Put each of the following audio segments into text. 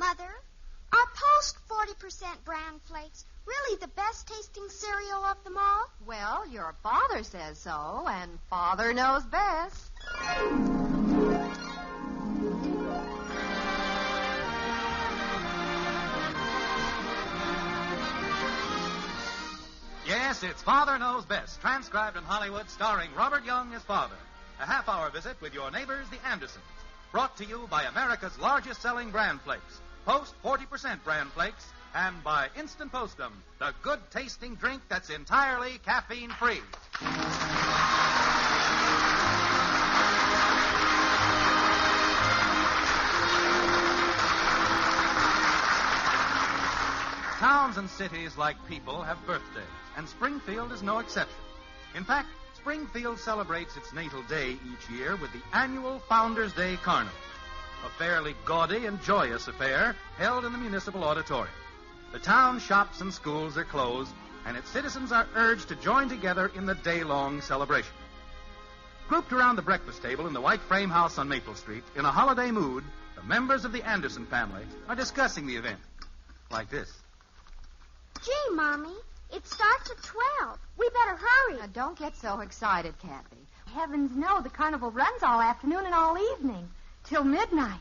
Mother, are Post 40% bran flakes really the best tasting cereal of them all? Well, your father says so, and Father knows best. Yes, it's Father Knows Best, transcribed in Hollywood, starring Robert Young as Father. A half-hour visit with your neighbors, the Andersons. Brought to you by America's largest-selling bran flakes, Post 40% bran flakes, and by Instant Postum, the good-tasting drink that's entirely caffeine-free. Towns and cities, like people, have birthdays, and Springfield is no exception. In fact, Springfield celebrates its natal day each year with the annual Founders' Day Carnival, a fairly gaudy and joyous affair held in the municipal auditorium. The town shops and schools are closed, and its citizens are urged to join together in the day-long celebration. Grouped around the breakfast table in the white frame house on Maple Street, in a holiday mood, the members of the Anderson family are discussing the event. Like this. Gee, Mommy, it starts at 12. We better hurry. Now, don't get so excited, Kathy. Heavens no, the carnival runs all afternoon and all evening, till midnight.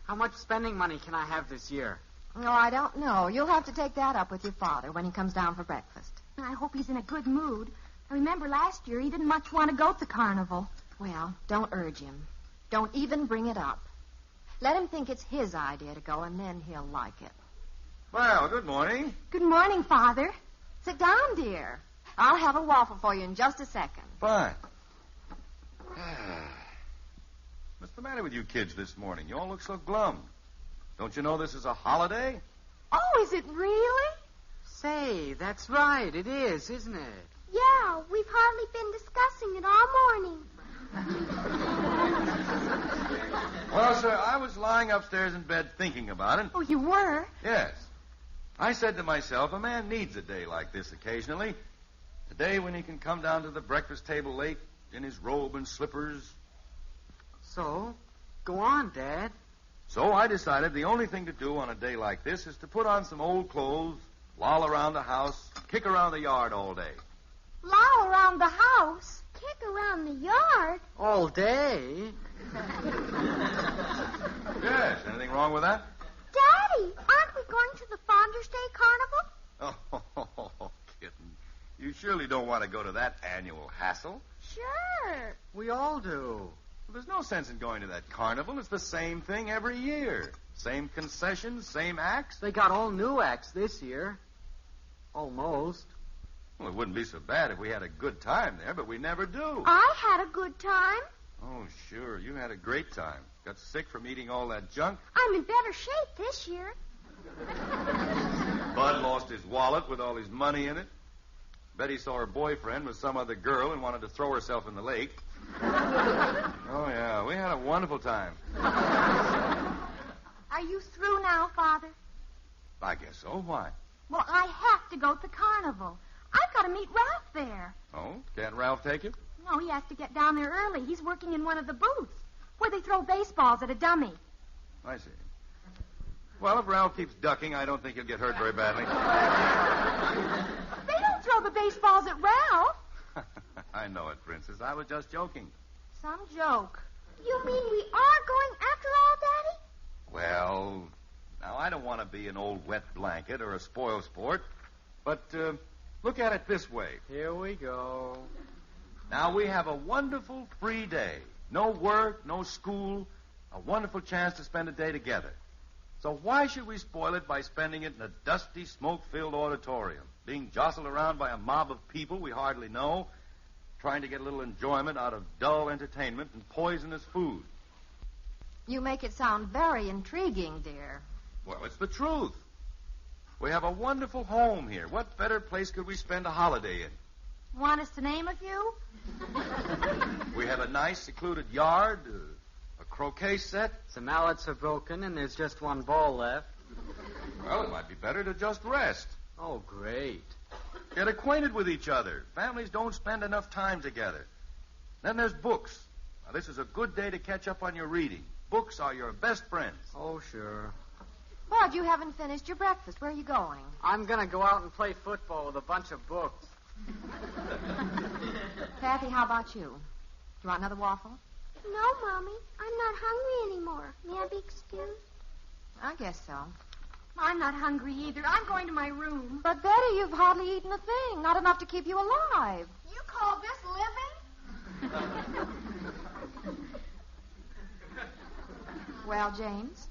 How much spending money can I have this year? Oh, I don't know. You'll have to take that up with your father when he comes down for breakfast. I hope he's in a good mood. I remember last year he didn't much want to go to the carnival. Well, don't urge him. Don't even bring it up. Let him think it's his idea to go, and then he'll like it. Well, good morning. Good morning, Father. Sit down, dear. I'll have a waffle for you in just a second. Fine. What's the matter with you kids this morning? You all look so glum. Don't you know this is a holiday? Oh, is it really? Say, that's right. It is, isn't it? Yeah, we've hardly been discussing it all morning. Well, sir, I was lying upstairs in bed thinking about it. Oh, you were? Yes. I said to myself, a man needs a day like this occasionally. A day when he can come down to the breakfast table late in his robe and slippers. So, go on, Dad. So I decided the only thing to do on a day like this is to put on some old clothes, loll around the house, kick around the yard all day. Loll around the house? Kick around the yard? All day? Yes, anything wrong with that? Daddy, aren't we going to the Founders' Day Carnival? Oh, kitten. You surely don't want to go to that annual hassle. Sure. We all do. Well, there's no sense in going to that carnival. It's the same thing every year. Same concessions, same acts. They got all new acts this year. Almost. Well, it wouldn't be so bad if we had a good time there, but we never do. I had a good time. Oh, sure. You had a great time. Got sick from eating all that junk. I'm in better shape this year. Bud lost his wallet with all his money in it. Betty saw her boyfriend with some other girl and wanted to throw herself in the lake. Oh, yeah. We had a wonderful time. Are you through now, Father? I guess so. Why? Well, I have to go to the carnival. I've got to meet Ralph there. Oh? Can't Ralph take you? No, he has to get down there early. He's working in one of the booths where they throw baseballs at a dummy. I see. Well, if Ralph keeps ducking, I don't think he'll get hurt very badly. They don't throw the baseballs at Ralph. I know it, Princess. I was just joking. Some joke. You mean we are going after all, Daddy? Well, now, I don't want to be an old wet blanket or a spoil sport, but look at it this way. Here we go. Now, we have a wonderful free day. No work, no school, a wonderful chance to spend a day together. So why should we spoil it by spending it in a dusty, smoke-filled auditorium, being jostled around by a mob of people we hardly know, trying to get a little enjoyment out of dull entertainment and poisonous food? You make it sound very intriguing, dear. Well, it's the truth. We have a wonderful home here. What better place could we spend a holiday in? Want us to name a few? We have a nice, secluded yard, a croquet set. Some mallets are broken, and there's just one ball left. Well, it might be better to just rest. Oh, great. Get acquainted with each other. Families don't spend enough time together. Then there's books. Now, this is a good day to catch up on your reading. Books are your best friends. Oh, sure. Bud, you haven't finished your breakfast. Where are you going? I'm going to go out and play football with a bunch of books. Kathy, how about you? Do you want another waffle? No, Mommy. I'm not hungry anymore. May I be excused? I guess so. I'm not hungry either. I'm going to my room. But, Betty, you've hardly eaten a thing. Not enough to keep you alive. You call this living? Well, James,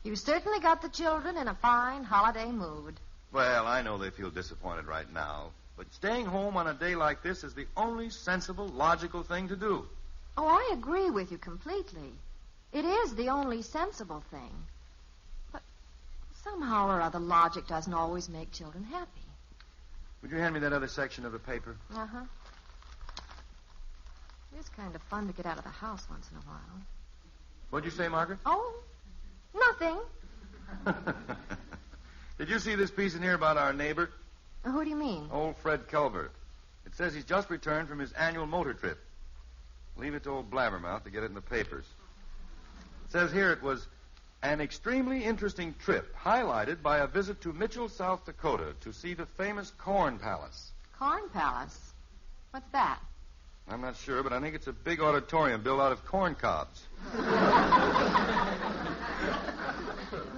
you certainly got the children in a fine holiday mood. Well, I know they feel disappointed right now, but staying home on a day like this is the only sensible, logical thing to do. Oh, I agree with you completely. It is the only sensible thing. But somehow or other, logic doesn't always make children happy. Would you hand me that other section of the paper? Uh-huh. It is kind of fun to get out of the house once in a while. What'd you say, Margaret? Oh, nothing. Did you see this piece in here about our neighbor? Who do you mean? Old Fred Culver. It says he's just returned from his annual motor trip. Leave it to old Blabbermouth to get it in the papers. It says here it was an extremely interesting trip, highlighted by a visit to Mitchell, South Dakota, to see the famous Corn Palace. Corn Palace? What's that? I'm not sure, but I think it's a big auditorium built out of corn cobs.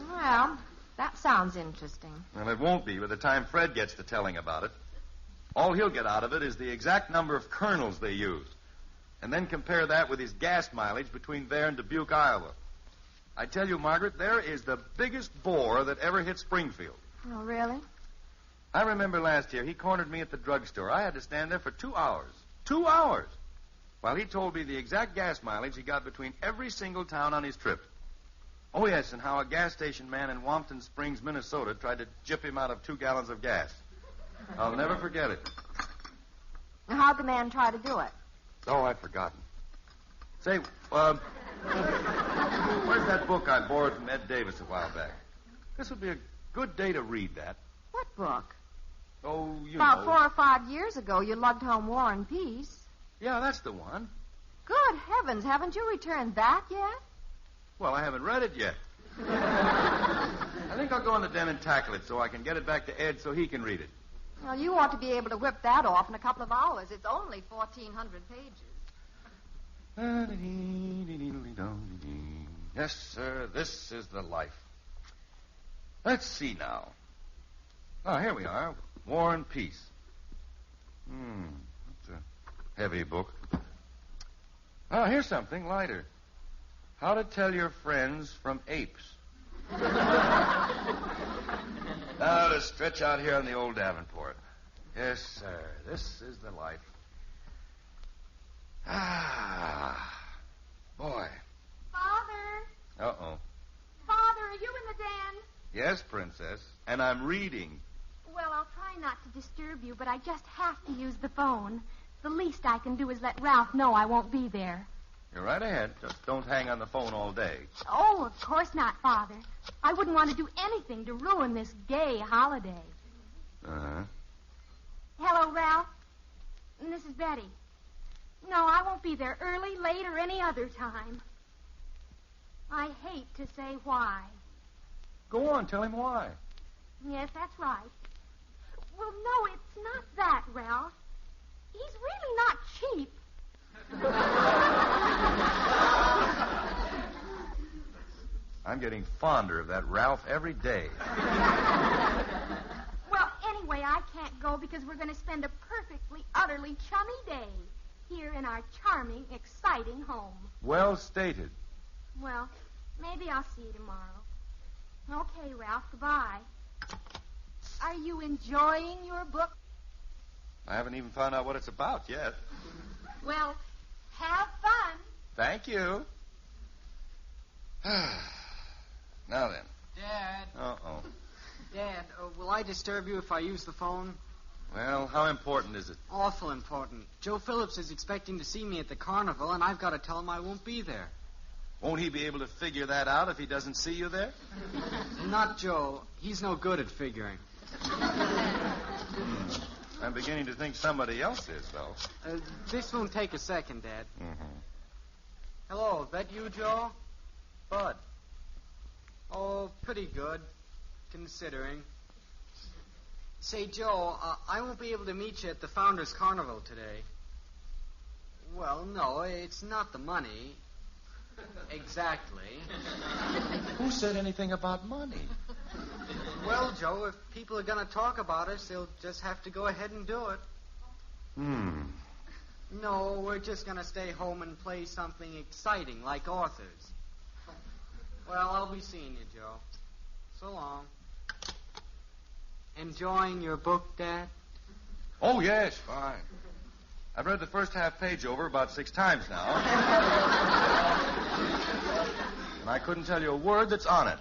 Well, that sounds interesting. Well, it won't be by the time Fred gets to telling about it. All he'll get out of it is the exact number of kernels they used. And then compare that with his gas mileage between there and Dubuque, Iowa. I tell you, Margaret, there is the biggest bore that ever hit Springfield. Oh, really? I remember last year he cornered me at the drugstore. I had to stand there for 2 hours. 2 hours! While he told me the exact gas mileage he got between every single town on his trip. Oh, yes, and how a gas station man in Wampton Springs, Minnesota, tried to gyp him out of 2 gallons of gas. I'll never forget it. Now, how'd the man try to do it? Oh, I've forgotten. Say, where's that book I borrowed from Ed Davis a while back? This would be a good day to read that. What book? Oh, you About know. 4 or 5 years ago, you lugged home War and Peace. Yeah, that's the one. Good heavens, haven't you returned that yet? Well, I haven't read it yet. I think I'll go in the den and tackle it so I can get it back to Ed so he can read it. Well, you ought to be able to whip that off in a couple of hours. It's only 1,400 pages. Yes, sir, this is the life. Let's see now. Oh, here we are. War and Peace. That's a heavy book. Oh, here's something lighter. How to Tell Your Friends from Apes. Now to stretch out here on the old Davenport. Yes, sir, this is the life. Ah, boy. Father. Uh-oh. Father, are you in the den? Yes, Princess, and I'm reading. Well, I'll try not to disturb you, but I just have to use the phone. The least I can do is let Ralph know I won't be there. You're right ahead. Just don't hang on the phone all day. Oh, of course not, Father. I wouldn't want to do anything to ruin this gay holiday. Uh-huh. Hello, Ralph. This is Betty. No, I won't be there early, late, or any other time. I hate to say why. Go on, tell him why. Yes, that's right. Well, no, it's not that, Ralph. He's really not cheap. I'm getting fonder of that Ralph every day. Well, anyway, I can't go because we're going to spend a perfectly, utterly chummy day here in our charming, exciting home. Well stated. Well, maybe I'll see you tomorrow. Okay, Ralph, goodbye. Are you enjoying your book? I haven't even found out what it's about yet. Well, have fun. Thank you. Now then. Dad. Uh-oh. Dad, will I disturb you if I use the phone? Well, how important is it? Awful important. Joe Phillips is expecting to see me at the Carnival, and I've got to tell him I won't be there. Won't he be able to figure that out if he doesn't see you there? Not Joe. He's no good at figuring. I'm beginning to think somebody else is, though. This won't take a second, Dad. Mm-hmm. Hello, is that you, Joe? Bud. Oh, pretty good, considering. Say, Joe, I won't be able to meet you at the Founders Carnival today. Well, no, it's not the money. Exactly. Who said anything about money? Well, Joe, if people are going to talk about us, they'll just have to go ahead and do it. No, we're just going to stay home and play something exciting, like authors. Well, I'll be seeing you, Joe. So long. Enjoying your book, Dad? Oh, yes, fine. I've read the first half page over about 6 times now. And I couldn't tell you a word that's on it.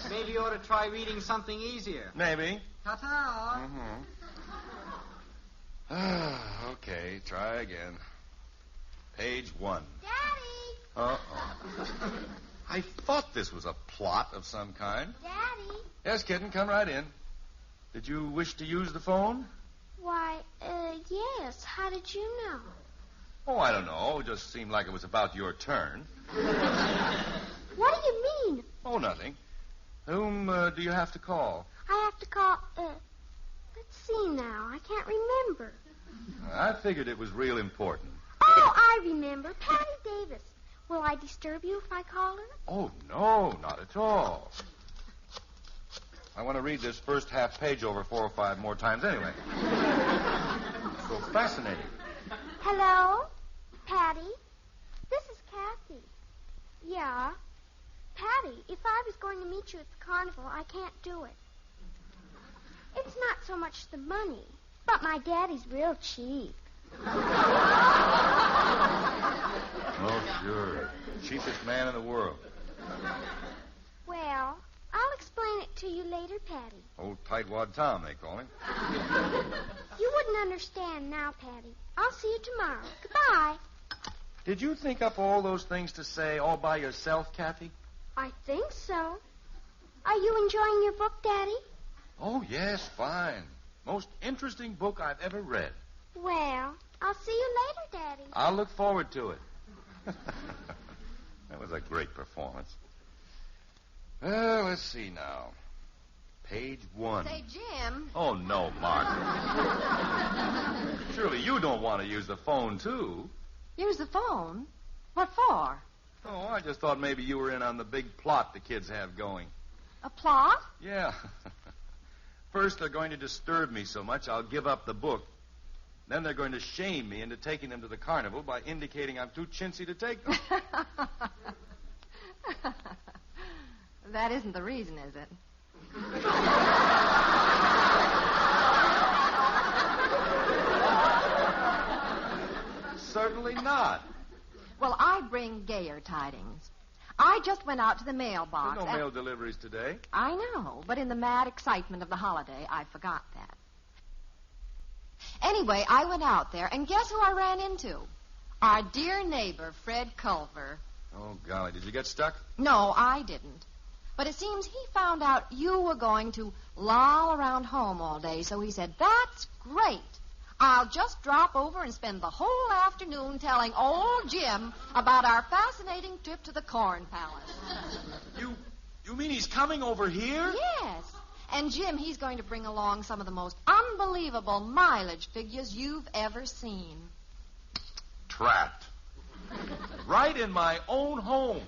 Maybe you ought to try reading something easier. Maybe. Ta-ta. Okay, try again. Page 1. Daddy! Uh-oh. I thought this was a plot of some kind. Daddy! Yes, kitten, come right in. Did you wish to use the phone? Why, yes. How did you know? Oh, I don't know. It just seemed like it was about your turn. What do you mean? Oh, nothing. Whom do you have to call? I have to call, let's see now. I can't remember. I figured it was real important. Oh, I remember. Patty Davis. Will I disturb you if I call her? Oh, no, not at all. I want to read this first half page over 4 or 5 more times anyway. So fascinating. Hello? Patty? This is Kathy. Yeah? Patty, if I was going to meet you at the carnival, I can't do it. It's not so much the money, but my daddy's real cheap. Oh, sure. Cheapest man in the world. Well, I'll explain it to you later, Patty. Old Tightwad Tom, they call him. You wouldn't understand now, Patty. I'll see you tomorrow. Goodbye. Did you think up all those things to say all by yourself, Kathy? I think so. Are you enjoying your book, Daddy? Oh, yes, fine. Most interesting book I've ever read. Well, I'll see you later, Daddy. I'll look forward to it. That was a great performance. Well, let's see now. Page 1. Say, Jim. Oh, no, Margaret. Surely you don't want to use the phone, too. Use the phone? What for? Oh, I just thought maybe you were in on the big plot the kids have going. A plot? Yeah. First, they're going to disturb me so much I'll give up the book. Then they're going to shame me into taking them to the carnival by indicating I'm too chintzy to take them. That isn't the reason, is it? Certainly not. Well, I bring gayer tidings. I just went out to the mailbox. There's no mail deliveries today. I know, but in the mad excitement of the holiday, I forgot that. Anyway, I went out there, and guess who I ran into? Our dear neighbor, Fred Culver. Oh, golly, did you get stuck? No, I didn't. But it seems he found out you were going to loll around home all day, so he said, "That's great. I'll just drop over and spend the whole afternoon telling old Jim about our fascinating trip to the Corn Palace." You mean he's coming over here? Yes. And Jim, he's going to bring along some of the most unbelievable mileage figures you've ever seen. Trapped. Right in my own home.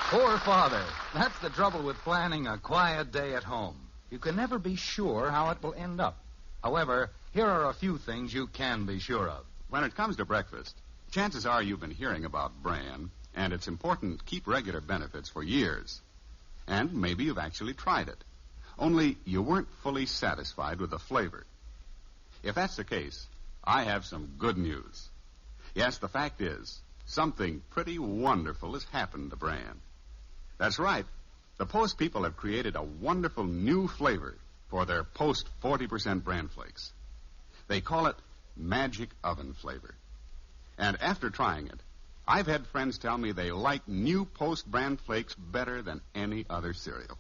Poor father. That's the trouble with planning a quiet day at home. You can never be sure how it will end up. However, here are a few things you can be sure of. When it comes to breakfast, chances are you've been hearing about bran, and it's important to keep regular benefits for years. And maybe you've actually tried it. Only you weren't fully satisfied with the flavor. If that's the case, I have some good news. Yes, the fact is, something pretty wonderful has happened to bran. That's right. The Post people have created a wonderful new flavor for their Post 40% bran flakes. They call it Magic Oven Flavor. And after trying it, I've had friends tell me they like new Post bran flakes better than any other cereal.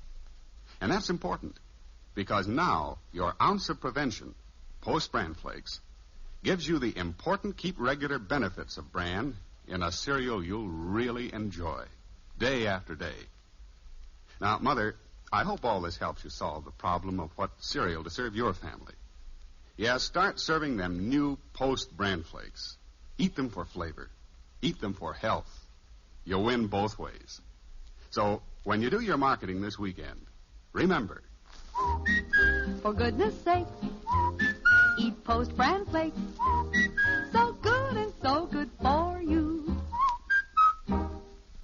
And that's important, because now your ounce of prevention, Post Bran Flakes, gives you the important keep regular benefits of bran in a cereal you'll really enjoy, day after day. Now, Mother, I hope all this helps you solve the problem of what cereal to serve your family. Yes, start serving them new Post Bran Flakes. Eat them for flavor. Eat them for health. You'll win both ways. So, when you do your marketing this weekend, remember. For goodness sake, eat Post Bran Flakes. So good and so good for you.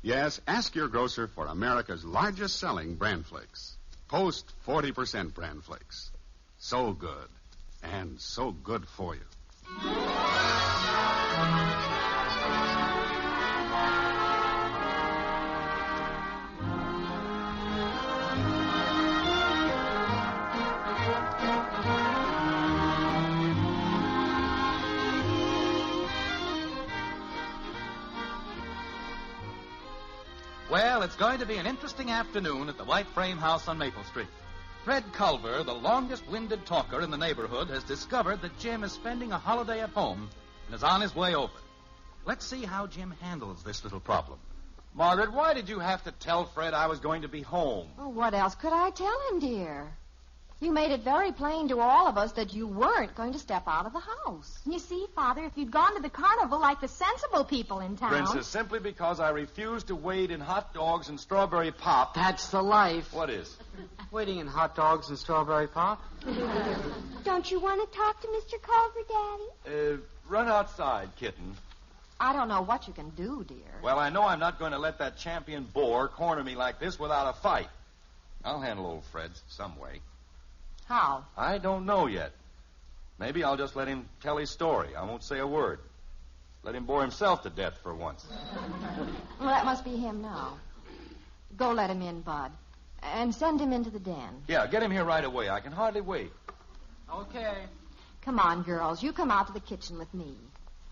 Yes, ask your grocer for America's largest selling Bran Flakes. Post 40% Bran Flakes. So good. And so good for you. Well, it's going to be an interesting afternoon at the White Frame House on Maple Street. Fred Culver, the longest-winded talker in the neighborhood, has discovered that Jim is spending a holiday at home and is on his way over. Let's see how Jim handles this little problem. Margaret, why did you have to tell Fred I was going to be home? Oh, what else could I tell him, dear? You made it very plain to all of us that you weren't going to step out of the house. You see, Father, if you'd gone to the carnival like the sensible people in town... Princess, simply because I refused to wade in hot dogs and strawberry pop. That's the life. What is? Waiting in hot dogs and strawberry pop. Don't you want to talk to Mr. Culver, Daddy? Run outside, kitten. I don't know what you can do, dear. Well, I know I'm not going to let that champion boar corner me like this without a fight. I'll handle old Fred some way. How? I don't know yet. Maybe I'll just let him tell his story. I won't say a word. Let him bore himself to death for once. Well, that must be him now. Go let him in, Bud. And send him into the den. Yeah, get him here right away. I can hardly wait. Okay. Come on, girls. You come out to the kitchen with me.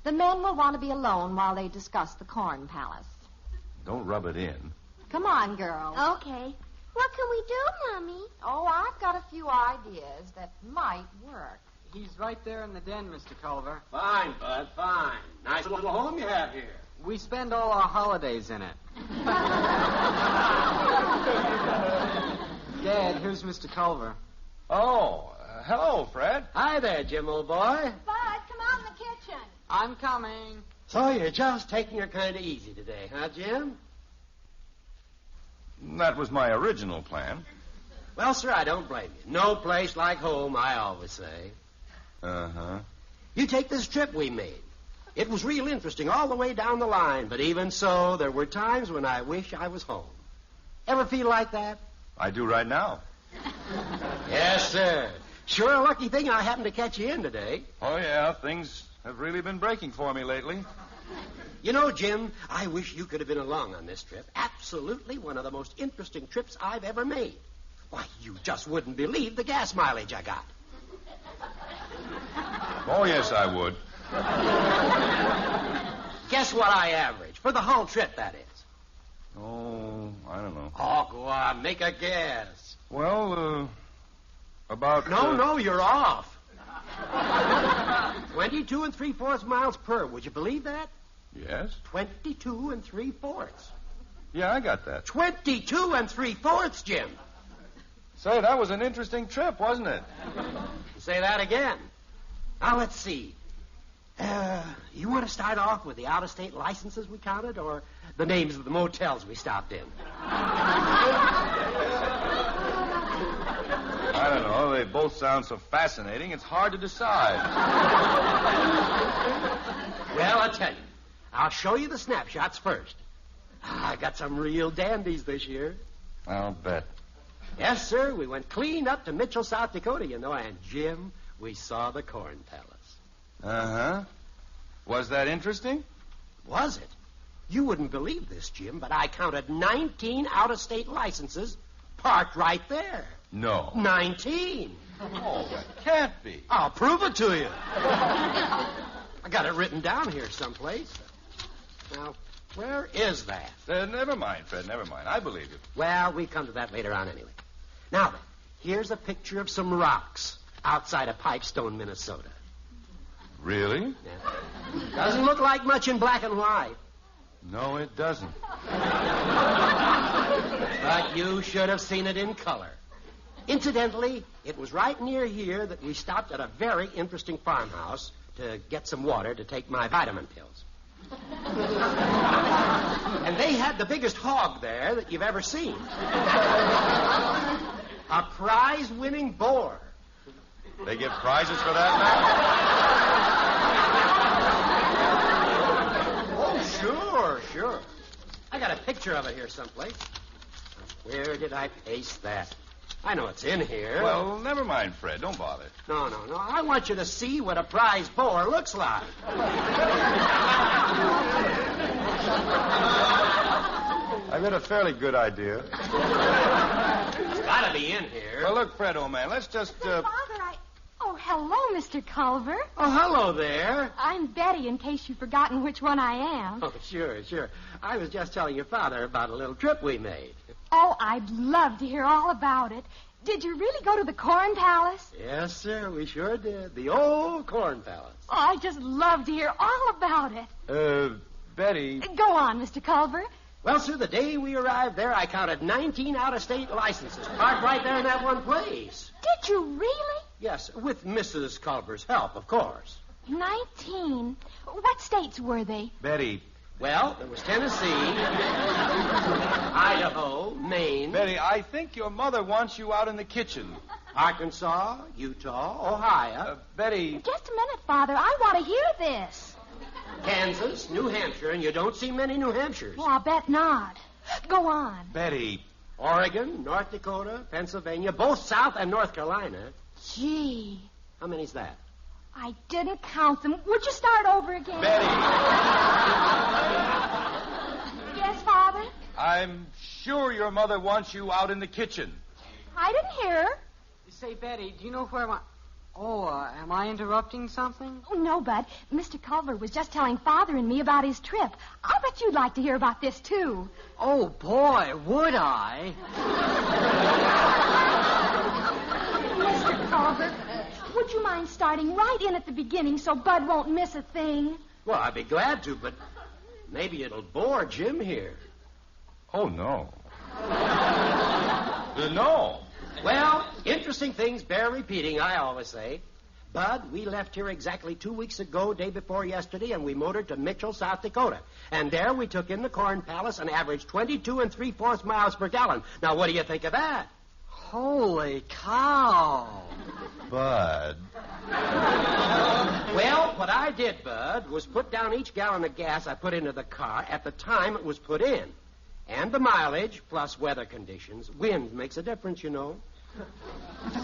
The men will want to be alone while they discuss the Corn Palace. Don't rub it in. Come on, girls. Okay. What can we do, Mommy? Oh, I've got a few ideas that might work. He's right there in the den, Mr. Culver. Fine, Bud, fine. Nice little home you have here. We spend all our holidays in it. Dad, here's Mr. Culver. Oh, hello, Fred. Hi there, Jim, old boy. Bud, come out in the kitchen. I'm coming. So you're just taking her kind of easy today, huh, Jim? That was my original plan. Well, sir, I don't blame you. No place like home, I always say. Uh-huh. You take this trip we made. It was real interesting all the way down the line, but even so, there were times when I wish I was home. Ever feel like that? I do right now. Yes, sir. Sure a lucky thing I happened to catch you in today. Oh, yeah, things have really been breaking for me lately. You know, Jim, I wish you could have been along on this trip. Absolutely one of the most interesting trips I've ever made. Why, you just wouldn't believe the gas mileage I got. Oh, yes, I would. Guess what I averaged? For the whole trip, that is. Oh, I don't know. Oh, go on, make a guess. Well, about... No, you're off. 22 3/4 miles per. Would you believe that? Yes? 22 3/4. Yeah, I got that. 22 3/4, Jim. Say, that was an interesting trip, wasn't it? Say that again. Now, let's see. You want to start off with the out-of-state licenses we counted, or the names of the motels we stopped in? I don't know. They both sound so fascinating, it's hard to decide. Well, I'll tell you. I'll show you the snapshots first. I got some real dandies this year. I'll bet. Yes, sir. We went clean up to Mitchell, South Dakota, you know, and, Jim, we saw the Corn Palace. Uh-huh. Was that interesting? Was it? You wouldn't believe this, Jim, but I counted 19 out-of-state licenses parked right there. No. 19. Oh, that can't be. I'll prove it to you. I got it written down here someplace. Now, where is that? Never mind, Fred, never mind. I believe you. Well, we come to that later on anyway. Now then, here's a picture of some rocks. outside of Pipestone, Minnesota. Really? Yeah. Doesn't look like much in black and white. No, it doesn't. But you should have seen it in color. Incidentally, it was right near here that we stopped at a very interesting farmhouse to get some water to take my vitamin pills. And they had the biggest hog there that you've ever seen. A prize-winning boar. They give prizes for that now? Oh, sure. I got a picture of it here someplace. Where did I paste that? I know it's in here. Well, never mind, Fred. Don't bother. No. I want you to see what a prize boar looks like. I've got a fairly good idea. It's got to be in here. Well, look, Fred, old man, let's just... Father, Oh, hello, Mr. Culver. Oh, hello there. I'm Betty, in case you've forgotten which one I am. Oh, sure. I was just telling your father about a little trip we made. Oh, I'd love to hear all about it. Did you really go to the Corn Palace? Yes, sir, we sure did. The old Corn Palace. Oh, I just love to hear all about it. Betty... Go on, Mr. Culver. Well, sir, the day we arrived there, I counted 19 out-of-state licenses parked right there in that one place. Did you really? Yes, with Mrs. Culver's help, of course. 19? What states were they? Betty... Well, there was Tennessee, Idaho, Maine... Betty, I think your mother wants you out in the kitchen. Arkansas, Utah, Ohio... Betty... Just a minute, Father. I want to hear this. Kansas, New Hampshire, and you don't see many New Hampshires. Well, I'll bet not. Go on. Betty... Oregon, North Dakota, Pennsylvania, both South and North Carolina. Gee. How many's that? I didn't count them. Would you start over again? Betty! Yes, Father? I'm sure your mother wants you out in the kitchen. I didn't hear her. Say, Betty, do you know where my... Oh, am I interrupting something? Oh, no, Bud. Mr. Culver was just telling Father and me about his trip. I'll bet you'd like to hear about this, too. Oh, boy, would I? Mr. Culver, would you mind starting right in at the beginning so Bud won't miss a thing? Well, I'd be glad to, but maybe it'll bore Jim here. Oh, no. No. Well, interesting things bear repeating, I always say. Bud, we left here exactly 2 weeks ago, day before yesterday, and we motored to Mitchell, South Dakota. And there we took in the Corn Palace and averaged 22 3/4 miles per gallon. Now, what do you think of that? Holy cow. Bud. Well, what I did, Bud, was put down each gallon of gas I put into the car at the time it was put in. And the mileage, plus weather conditions. Wind makes a difference, you know.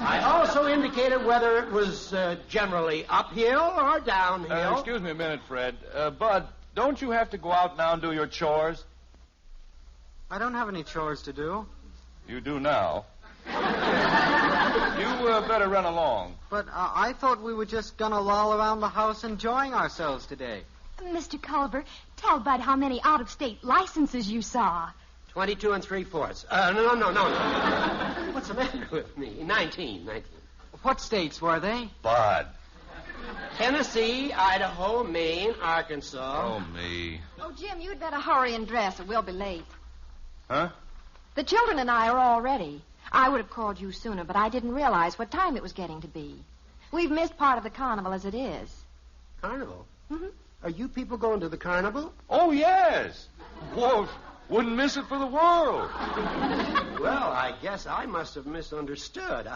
I also indicated whether it was generally uphill or downhill. Excuse me a minute, Fred. Bud, don't you have to go out now and do your chores? I don't have any chores to do. You do now. You better run along. But I thought we were just going to loll around the house enjoying ourselves today. Mr. Culver, tell Bud how many out-of-state licenses you saw. 22 3/4. No. What's the matter with me? 19. What states were they? Bud. Tennessee, Idaho, Maine, Arkansas. Oh, me. Oh, Jim, you'd better hurry and dress or we'll be late. Huh? The children and I are all ready. I would have called you sooner, but I didn't realize what time it was getting to be. We've missed part of the carnival as it is. Carnival? Mm-hmm. Are you people going to the carnival? Oh, yes. Whoa, wouldn't miss it for the world. Well, I guess I must have misunderstood.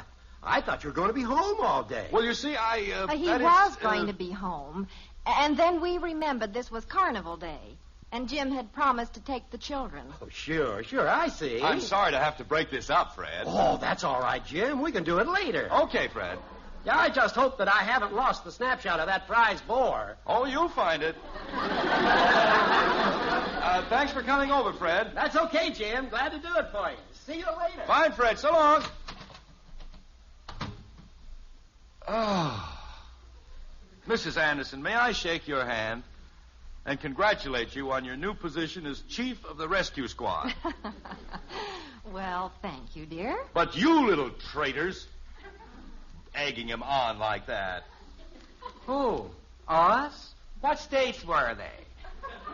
I thought you were going to be home all day. Well, you see, He was going to be home, and then we remembered this was Carnival Day, and Jim had promised to take the children. Oh, sure, I see. I'm sorry to have to break this up, Fred. Oh, that's all right, Jim. We can do it later. Okay, Fred. Yeah, I just hope that I haven't lost the snapshot of that prize boar. Oh, you'll find it. Thanks for coming over, Fred. That's okay, Jim. Glad to do it for you. See you later. Fine, Fred. So long. Oh. Mrs. Anderson, may I shake your hand and congratulate you on your new position as chief of the rescue squad? Well, thank you, dear. But you little traitors... egging him on like that. Who? Us? What states were they?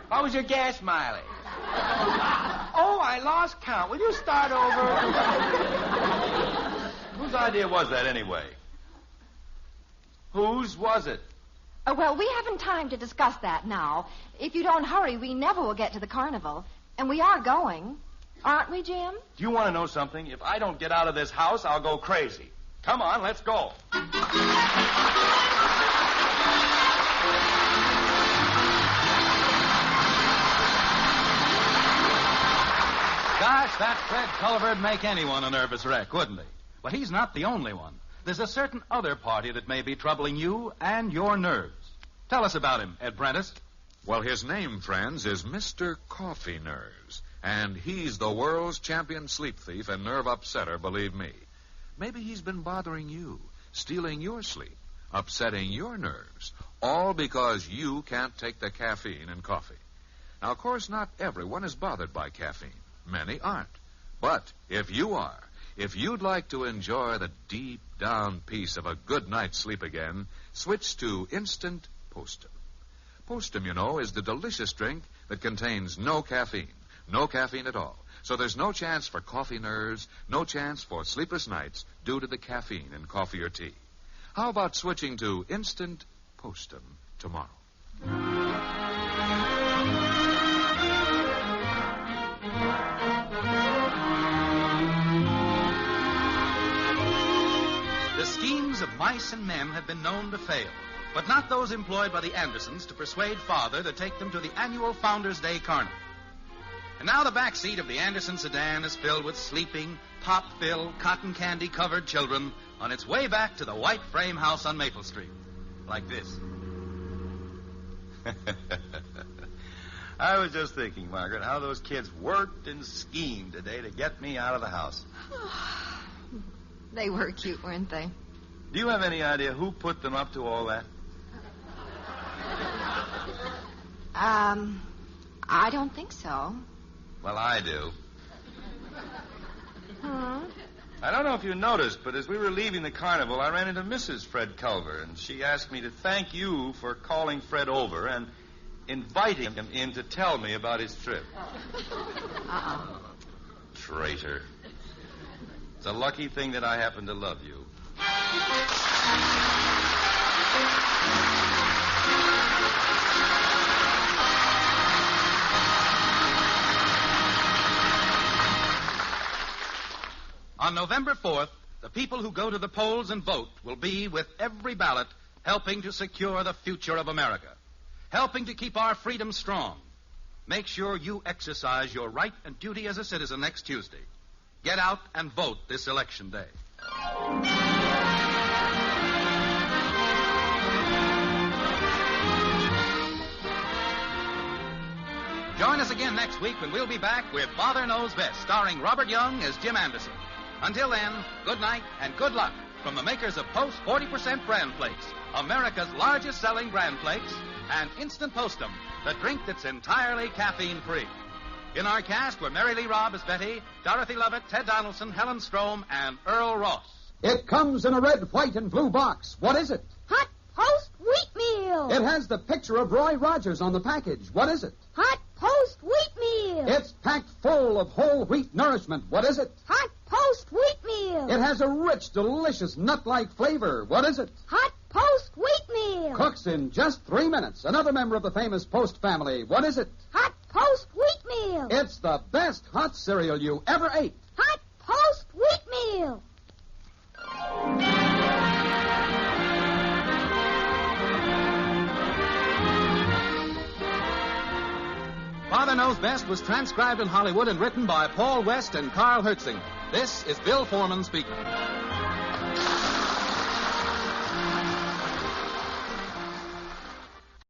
What was your gas mileage? Oh, I lost count. Will you start over? Whose idea was that, anyway? Whose was it? Well, we haven't time to discuss that now. If you don't hurry, we never will get to the carnival. And we are going. Aren't we, Jim? Do you want to know something? If I don't get out of this house, I'll go crazy. Come on, let's go. Gosh, that Fred Culver'd make anyone a nervous wreck, wouldn't he? But he's not the only one. There's a certain other party that may be troubling you and your nerves. Tell us about him, Ed Prentice. Well, his name, friends, is Mr. Coffee Nerves. And he's the world's champion sleep thief and nerve upsetter, believe me. Maybe he's been bothering you, stealing your sleep, upsetting your nerves, all because you can't take the caffeine in coffee. Now, of course, not everyone is bothered by caffeine. Many aren't. But if you are, if you'd like to enjoy the deep down peace of a good night's sleep again, switch to Instant Postum. Postum, you know, is the delicious drink that contains no caffeine at all. So there's no chance for coffee nerves, no chance for sleepless nights due to the caffeine in coffee or tea. How about switching to Instant Postum tomorrow? The schemes of mice and men have been known to fail, but not those employed by the Andersons to persuade Father to take them to the annual Founders' Day Carnival. And now the back seat of the Anderson sedan is filled with sleeping, pop-filled, cotton candy-covered children on its way back to the white frame house on Maple Street. Like this. I was just thinking, Margaret, how those kids worked and schemed today to get me out of the house. They were cute, weren't they? Do you have any idea who put them up to all that? I don't think so. Well, I do. Huh? I don't know if you noticed, but as we were leaving the carnival, I ran into Mrs. Fred Culver, and she asked me to thank you for calling Fred over and inviting him in to tell me about his trip. Traitor. It's a lucky thing that I happen to love you. On November 4th, the people who go to the polls and vote will be, with every ballot, helping to secure the future of America, helping to keep our freedom strong. Make sure you exercise your right and duty as a citizen next Tuesday. Get out and vote this election day. Join us again next week when we'll be back with Father Knows Best, starring Robert Young as Jim Anderson. Until then, good night and good luck from the makers of Post 40% Bran Flakes, America's largest selling Bran Flakes, and Instant Postum, the drink that's entirely caffeine-free. In our cast were Mary Lee Robb as Betty, Dorothy Lovett, Ted Donaldson, Helen Strom, and Earl Ross. It comes in a red, white, and blue box. What is it? Hot Post Wheatmeal. It has the picture of Roy Rogers on the package. What is it? Hot Post Wheatmeal. It's packed full of whole wheat nourishment. What is it? Hot Post Wheatmeal. It has a rich, delicious, nut-like flavor. What is it? Hot Post Wheatmeal. Cooks in just 3 minutes. Another member of the famous Post family. What is it? Hot Post Wheatmeal. It's the best hot cereal you ever ate. Hot Post Wheatmeal. Father Knows Best was transcribed in Hollywood and written by Paul West and Carl Hertzinger. This is Bill Foreman speaking.